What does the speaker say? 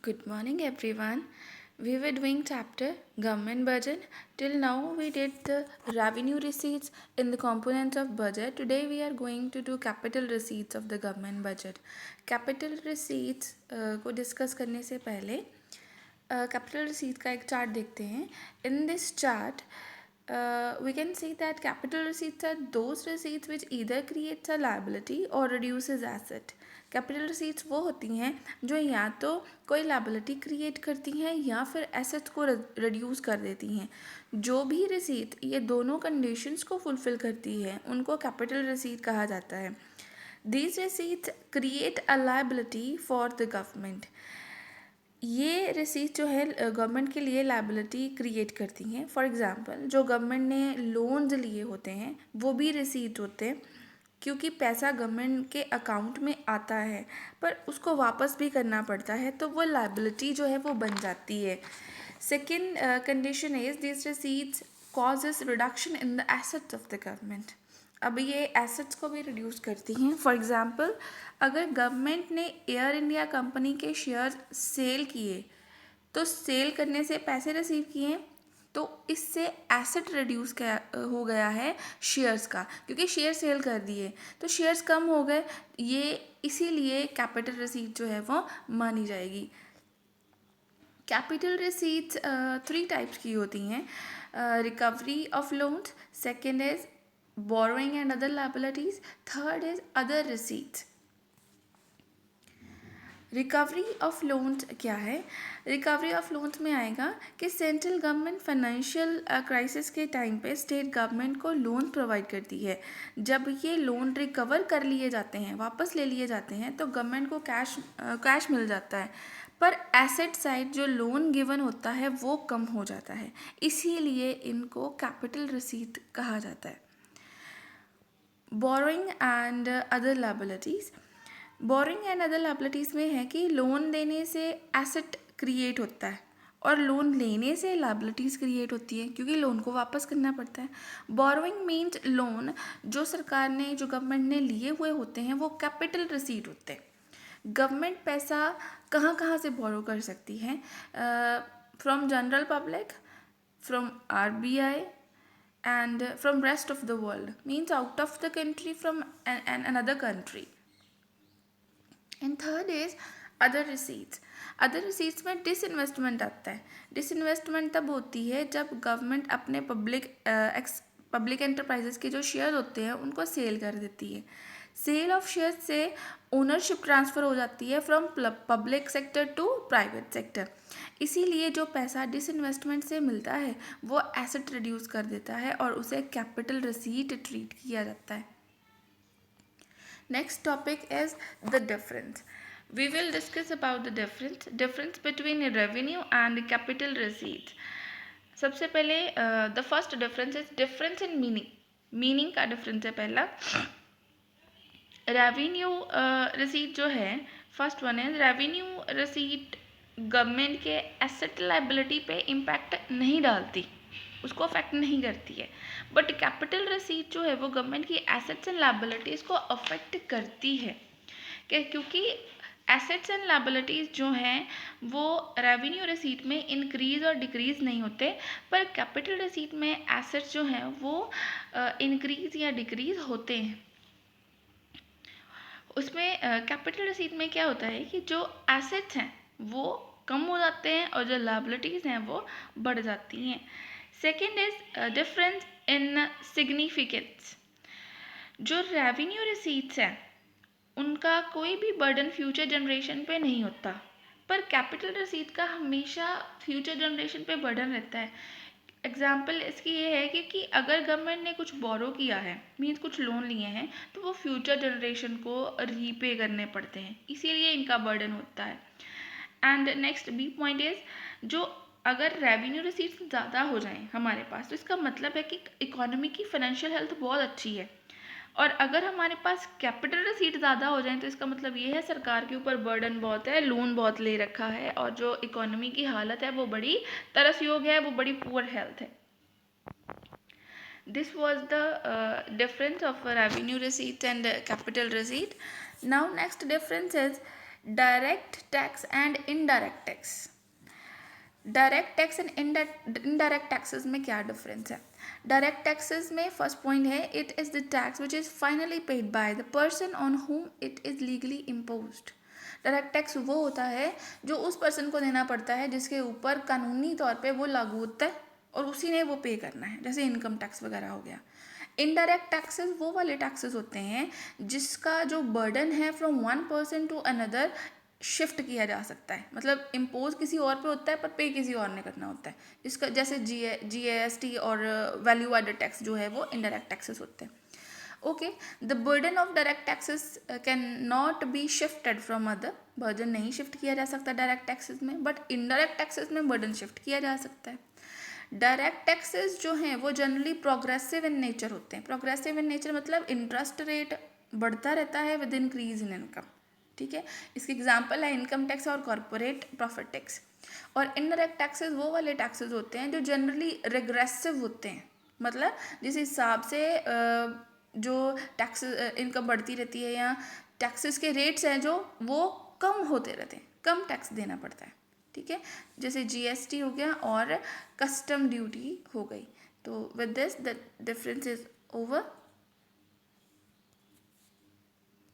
Good morning, everyone. We were doing chapter government budget. Till now, we did the revenue receipts in the components of budget. Today, we are going to do capital receipts of the government budget. Capital receipts को discuss करने से पहले capital रसीद का एक chart देखते हैं. In this chart, we can see that capital receipts are those receipts which either creates a liability or reduces asset. Capital receipts वो होती हैं जो या तो कोई लाइबिलिटी क्रिएट करती हैं या फिर एसेट्स को रिड्यूस कर देती हैं. जो भी रसीद ये दोनों कंडीशंस को फुलफिल करती है उनको कैपिटल रसीद कहा जाता है. These receipts create a liability for the government. ये रसीद जो है गवर्नमेंट के लिए लाइबिलिटी क्रिएट करती हैं. फॉर एग्जांपल जो गवर्नमेंट ने लोन्स लिए होते हैं वो भी रसीद होते हैं, क्योंकि पैसा गवर्नमेंट के अकाउंट में आता है पर उसको वापस भी करना पड़ता है, तो वो लाइबिलिटी जो है वो बन जाती है. Second condition is this receipts causes reduction in the assets of the government. अब ये एसेट्स को भी रिड्यूस करती हैं. फॉर एग्जांपल अगर गवर्नमेंट ने एयर इंडिया कंपनी के शेयर सेल किए तो सेल करने से पैसे रिसीव किए, तो इससे एसेट रिड्यूस हो गया है शेयर्स का, क्योंकि शेयर सेल कर दिए तो शेयर्स कम हो गए. ये इसीलिए कैपिटल रसीद जो है वो मानी जाएगी. कैपिटल रसीट्स 3 टाइप्स की होती हैं. Recovery of loans, second is borrowing and other liabilities, third is other receipts. Recovery of loans क्या है? रिकवरी ऑफ लोन्स में आएगा कि सेंट्रल गवर्नमेंट फाइनेंशियल क्राइसिस के टाइम पे स्टेट गवर्नमेंट को लोन प्रोवाइड करती है. जब ये लोन रिकवर कर लिए जाते हैं, वापस ले लिए जाते हैं, तो गवर्नमेंट को कैश मिल जाता है, पर एसेट साइड जो लोन गिवन होता है वो कम हो जाता है. इसीलिए इनको कैपिटल रसीद कहा जाता है. Borrowing and other liabilities. Boring and other liabilities में है कि लोन देने से एसेट क्रिएट होता है और लोन लेने से लाइबिलिटीज़ क्रिएट होती है, क्योंकि लोन को वापस करना पड़ता है. बोरोइंग मीन्स लोन जो सरकार ने, जो गवर्नमेंट ने लिए हुए होते हैं वो कैपिटल रसीड होते हैं. गवर्नमेंट पैसा कहाँ कहाँ से बोरो कर सकती है? From general public, from RBI and from rest of the world, means out of the country, from another country. And third is other receipts. Other receipts में डिसइन्वेस्टमेंट आता है. डिसइन्वेस्टमेंट तब होती है जब गवर्नमेंट अपने पब्लिक एंटरप्राइजेस के जो शेयर होते हैं उनको सेल कर देती है. सेल ऑफ शेयर से ओनरशिप ट्रांसफ़र हो जाती है from public sector to private sector. इसीलिए जो पैसा डिसइन्वेस्टमेंट से मिलता है वो एसेट रिड्यूस कर देता है और उसे कैपिटल रसीट ट्रीट किया जाता है. Next topic is the difference. We will discuss about the difference between revenue and capital receipts. सबसे पहले the first difference is difference in meaning. Meaning का डिफरेंस है पहला. रेवेन्यू रिसीट जो है, फर्स्ट वन है रेवेन्यू रिसीट गवर्नमेंट के asset liability पे इम्पैक्ट नहीं डालती, उसको अफेक्ट नहीं करती है. बट कैपिटल रसीट जो है वो गवर्नमेंट की एसेट्स एंड लाइबिलिटीज़ को अफेक्ट करती है, क्योंकि एसेट्स एंड लाइबिलिटीज़ जो हैं वो रेवेन्यू रसीट में इंक्रीज़ और डिक्रीज़ नहीं होते, पर कैपिटल रसीट में एसेट्स जो हैं वो इंक्रीज़ या डिक्रीज़ होते हैं. उसमें कैपिटल रसीट में क्या होता है कि जो एसेट्स हैं वो कम हो जाते हैं और जो लाइबिलिटीज़ हैं वो बढ़ जाती हैं. Second is difference in significance. जो रेवेन्यू रिसीट्स हैं उनका कोई भी बर्डन फ्यूचर जनरेशन पे नहीं होता, पर कैपिटल रसीट का हमेशा फ्यूचर जनरेशन पे बर्डन रहता है. एग्जाम्पल इसकी ये है कि अगर गवर्नमेंट ने कुछ बोरो किया है, मीन्स कुछ लोन लिए हैं, तो वो फ्यूचर जनरेशन को रीपे करने पड़ते हैं, इसीलिए इनका बर्डन होता है. And next B point is, जो अगर रेवेन्यू रिसीट्स ज़्यादा हो जाएं हमारे पास, तो इसका मतलब है कि इकोनॉमी की फाइनेंशियल हेल्थ बहुत अच्छी है. और अगर हमारे पास कैपिटल रिसीट ज़्यादा हो जाए तो इसका मतलब ये है सरकार के ऊपर बर्डन बहुत है, लोन बहुत ले रखा है और जो इकोनॉमी की हालत है वो बड़ी तरसयोग है, वो बड़ी पुअर हेल्थ है. This was the difference of revenue receipt and capital receipt. Now next difference is direct tax and indirect tax. Direct tax and indirect taxes में क्या डिफरेंस है? डायरेक्ट टैक्सेस में फर्स्ट पॉइंट है, it is the tax which is finally paid by the person on हुम it is legally imposed. Direct tax वो होता है जो उस पर्सन को देना पड़ता है जिसके ऊपर कानूनी तौर पे वो लागू होता है और उसी ने वो पे करना है, जैसे इनकम टैक्स वगैरह हो गया। इनडायरेक्ट टैक्सेस वो वाले टैक्सेस होते हैं जिसका जो बर्डन है from one person to another shift किया जा सकता है, मतलब इम्पोज किसी और पे होता है पर पे किसी और ने करना होता है। इसका जैसे GST और वैल्यू एडेड टैक्स जो है वो इनडायरेक्ट टैक्सेस होते हैं। Okay, the burden of direct taxes can not be shifted from other. Burden नहीं शिफ्ट किया जा सकता डायरेक्ट टैक्सेस में, बट इनडायरेक्ट टैक्सेस में बर्डन शिफ्ट किया जा सकता है। डायरेक्ट टैक्सेस जो हैं वो जनरली प्रोग्रेसिव इन नेचर होते हैं। प्रोग्रेसिव इन नेचर मतलब इंटरेस्ट रेट बढ़ता रहता है विद इंक्रीज इन इनकम, ठीक है। इसके एग्जांपल है इनकम टैक्स और कॉर्पोरेट प्रॉफिट टैक्स। और इनडायरेक्ट टैक्सेस वो वाले टैक्सेस होते हैं जो जनरली रिग्रेसिव होते हैं, मतलब जिस हिसाब से जो टैक्स इनकम बढ़ती रहती है या टैक्सेस के रेट्स हैं जो वो कम होते रहते हैं, कम टैक्स देना पड़ता है, ठीक है। जैसे GST हो गया और कस्टम ड्यूटी हो गई। तो with this the difference is over.